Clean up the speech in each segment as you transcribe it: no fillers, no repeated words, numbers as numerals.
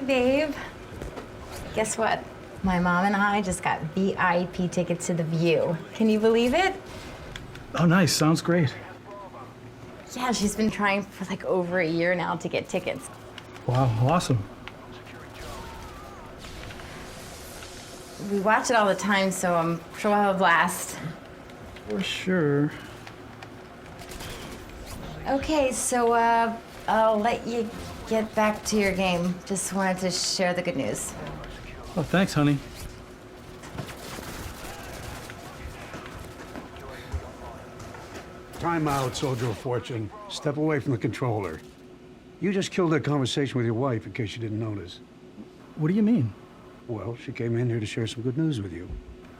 Babe, guess what? My mom and I just got VIP tickets to the View. Can you believe it? Oh, nice. Sounds great. Yeah, she's been trying for like over a year now to get tickets. Wow, awesome. We watch it all the time, so I'm sure we'll have a blast. For sure. Okay, so I'll let you get back to your game. Just wanted to share the good news. Oh, thanks, honey. Time out, soldier of fortune. Step away from the controller. You just killed that conversation with your wife, in case you didn't notice. What do you mean? Well, she came in here to share some good news with you.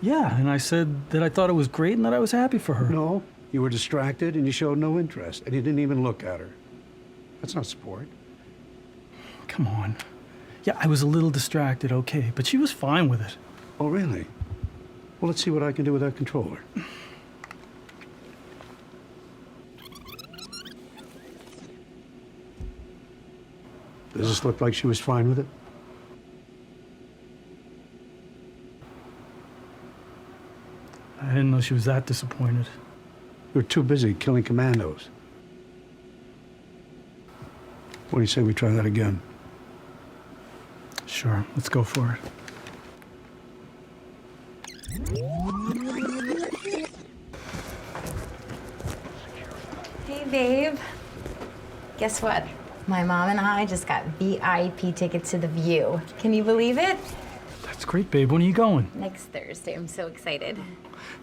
Yeah, and I said that I thought it was great and that I was happy for her. No, you were distracted and you showed no interest, and you didn't even look at her. That's not support. Come on. Yeah, I was a little distracted, okay, but she was fine with it. Oh, really? Well, let's see what I can do with that controller. Does this look like she was fine with it? I didn't know she was that disappointed. You were too busy killing commandos. What do you say we try that again? Sure, let's go for it. Hey, babe. Guess what? My mom and I just got VIP tickets to the View. Can you believe it? That's great, babe. When are you going? Next Thursday. I'm so excited.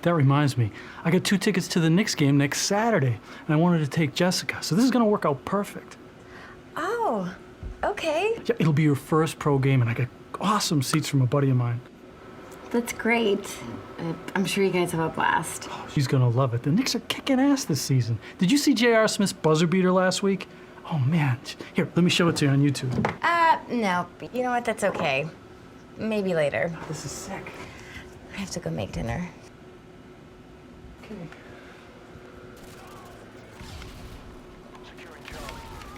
That reminds me. I got 2 tickets to the Knicks game next Saturday, and I wanted to take Jessica, so this is gonna work out perfect. Oh, okay. Yeah, it'll be your first pro game, and I got awesome seats from a buddy of mine. That's great. I'm sure you guys have a blast. Oh, she's gonna love it. The Knicks are kicking ass this season. Did you see J.R. Smith's buzzer beater last week? Oh, man. Here, let me show it to you on YouTube. No. You know what? That's okay. Maybe later. This is sick. I have to go make dinner. Okay.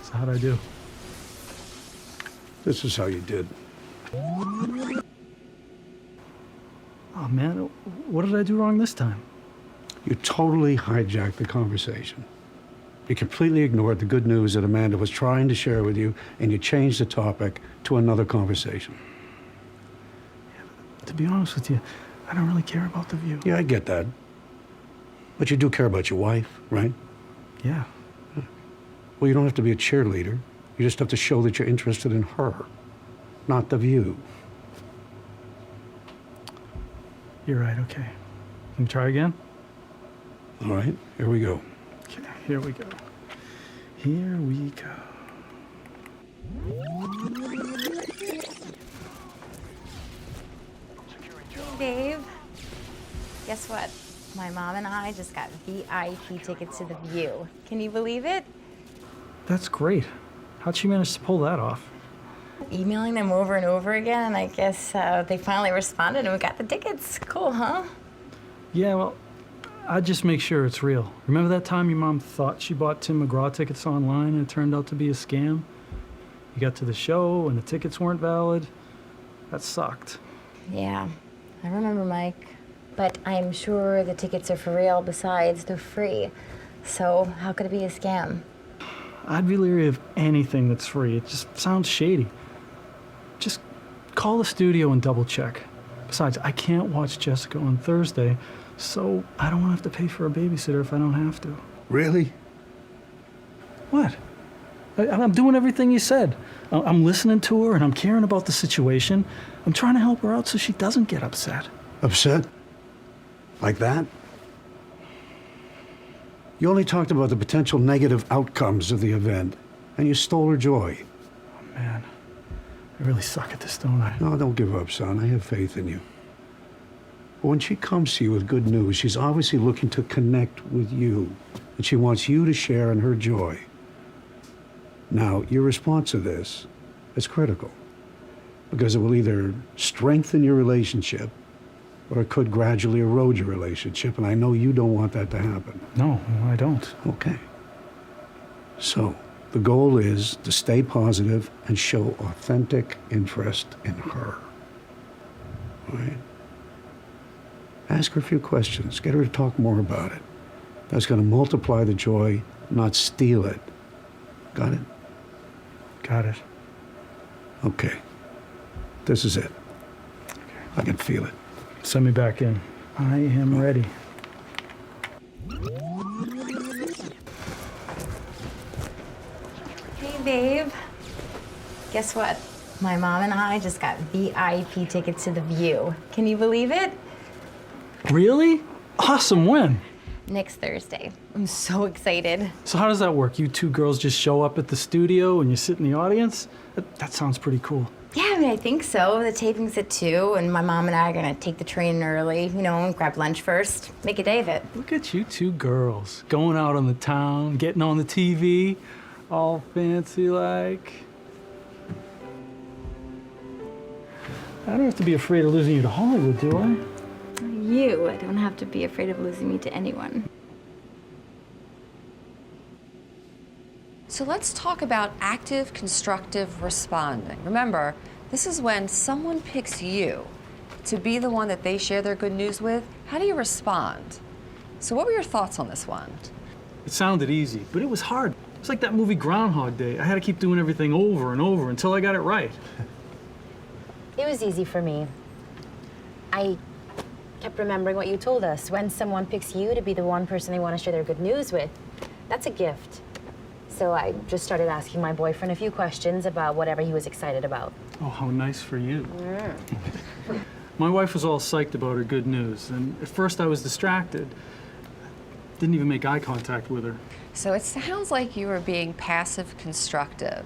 So how'd I do? This is how you did. Oh, man. What did I do wrong this time? You totally hijacked the conversation. You completely ignored the good news that Amanda was trying to share with you, and you changed the topic to another conversation. To be honest with you, I don't really care about the View. Yeah, I get that. But you do care about your wife, right? Yeah. Well, you don't have to be a cheerleader. You just have to show that you're interested in her, not the View. You're right, okay. Can we try again? All right, here we go. Okay, here we go. Here we go. Dave, guess what? My mom and I just got VIP tickets to the View. Can you believe it? That's great. How'd she manage to pull that off? Emailing them over and over again, and I guess they finally responded and we got the tickets. Cool, huh? Yeah, well, I'd just make sure it's real. Remember that time your mom thought she bought Tim McGraw tickets online and it turned out to be a scam? You got to the show and the tickets weren't valid? That sucked. Yeah, I remember, Mike. But I'm sure the tickets are for real. Besides, they're free. So how could it be a scam? I'd be leery of anything that's free. It just sounds shady. Just call the studio and double check. Besides, I can't watch Jessica on Thursday, so I don't want to have to pay for a babysitter if I don't have to. Really? What? I'm doing everything you said. I'm listening to her and I'm caring about the situation. I'm trying to help her out so she doesn't get upset. Upset? Like that? You only talked about the potential negative outcomes of the event, and you stole her joy. Oh, man. I really suck at this, don't I? No, don't give up, son. I have faith in you. But when she comes to you with good news, she's obviously looking to connect with you, and she wants you to share in her joy. Now, your response to this is critical, because it will either strengthen your relationship or it could gradually erode your relationship, and I know you don't want that to happen. No, I don't. Okay. So, The goal is to stay positive and show authentic interest in her. All right? Ask her a few questions. Get her to talk more about it. That's going to multiply the joy, not steal it. Got it? Got it. Okay. This is it. I can feel it. Send me back in. I am ready. Hey, babe. Guess what? My mom and I just got VIP tickets to the View. Can you believe it? Really? Awesome. When? Next Thursday. I'm so excited. So how does that work? You two girls just show up at the studio and you sit in the audience? That sounds pretty cool. Yeah, I mean, I think so. The taping's at 2, and my mom and I are gonna take the train early, and grab lunch first. Make a day of it. Look at you two girls going out on the town, getting on the TV, all fancy like. I don't have to be afraid of losing you to Hollywood, do I? You don't have to be afraid of losing me to anyone. So let's talk about active constructive responding. Remember, this is when someone picks you to be the one that they share their good news with. How do you respond? So what were your thoughts on this one? It sounded easy, but it was hard. It's like that movie Groundhog Day. I had to keep doing everything over and over until I got it right. It was easy for me. I kept remembering what you told us. When someone picks you to be the one person they want to share their good news with, that's a gift. So I just started asking my boyfriend a few questions about whatever he was excited about. Oh, how nice for you. My wife was all psyched about her good news, and at first I was distracted. Didn't even make eye contact with her. So it sounds like you were being passive constructive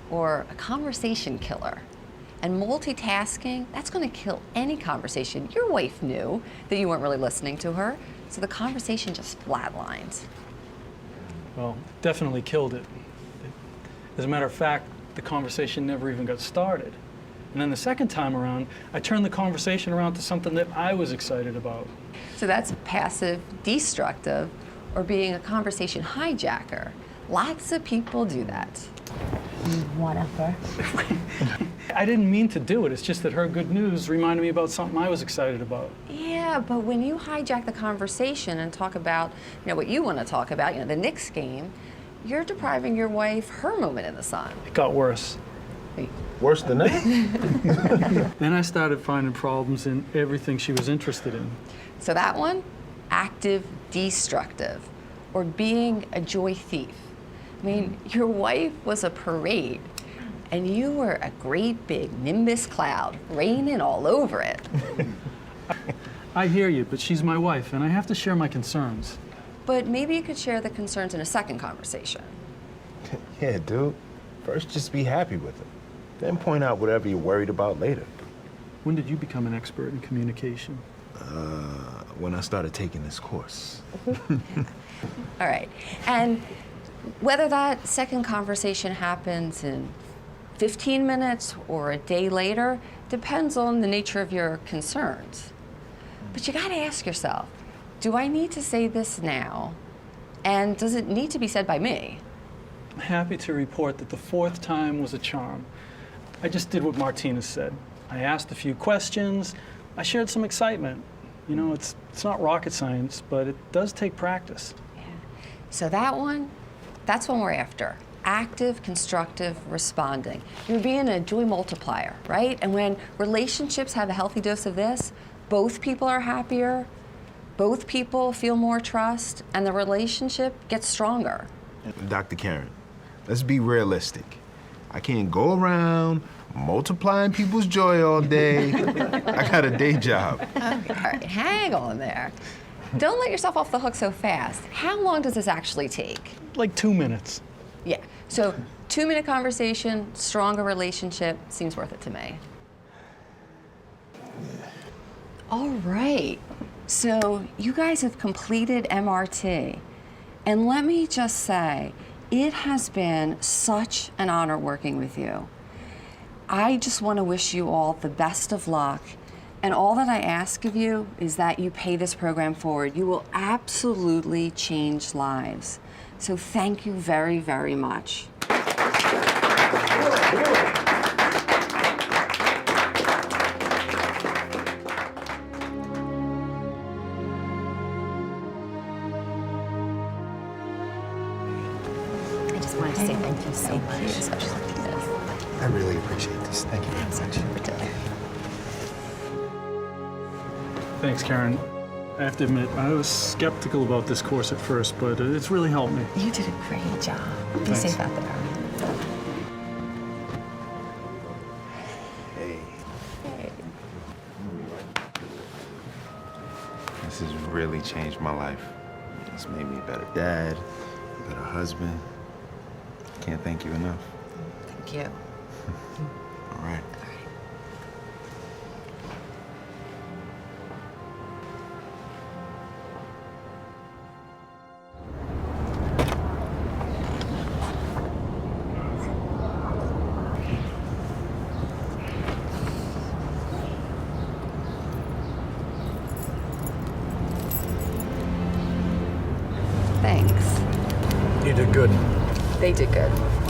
or a conversation killer. And multitasking, that's going to kill any conversation. Your wife knew that you weren't really listening to her, so the conversation just flatlined. Well, definitely killed it. As a matter of fact, the conversation never even got started. And then the second time around, I turned the conversation around to something that I was excited about. So that's passive destructive or being a conversation hijacker. Lots of people do that. One of her. I didn't mean to do it. It's just that her good news reminded me about something I was excited about. Yeah, but when you hijack the conversation and talk about, what you want to talk about, the Knicks game, you're depriving your wife her moment in the sun. It got worse. Worse than that? Then I started finding problems in everything she was interested in. So that one, active destructive, or being a joy thief. I mean, your wife was a parade, and you were a great big nimbus cloud, raining all over it. I hear you, but she's my wife, and I have to share my concerns. But maybe you could share the concerns in a second conversation. Yeah, dude. First, just be happy with it. Then point out whatever you're worried about later. When did you become an expert in communication? When I started taking this course. All right. And whether that second conversation happens in 15 minutes or a day later depends on the nature of your concerns. But you gotta ask yourself, do I need to say this now? And does it need to be said by me? I'm happy to report that the fourth time was a charm. I just did what Martinez said. I asked a few questions. I shared some excitement. It's not rocket science, but it does take practice. Yeah. So that's one we're after. Active, constructive responding. You're being a joy multiplier, right? And when relationships have a healthy dose of this, both people are happier, both people feel more trust, and the relationship gets stronger. Dr. Karen, let's be realistic. I can't go around multiplying people's joy all day. I got a day job. Okay, all right, hang on there. Don't let yourself off the hook so fast. How long does this actually take? Like 2 minutes. Yeah, so 2-minute conversation, stronger relationship, seems worth it to me. All right, so you guys have completed MRT. And let me just say, it has been such an honor working with you. I just want to wish you all the best of luck. And all that I ask of you is that you pay this program forward. You will absolutely change lives. So thank you very, very much. I just wanted to say thank you so much. Such I really appreciate this. Thank you very much. Thanks, Karen. I have to admit, I was skeptical about this course at first, but it's really helped me. You did a great job. Be Thanks. safe out there. Hey. This has really changed my life. It's made me a better dad, a better husband. Can't thank you enough. Thank you. All right. Thanks. You did good. They did good.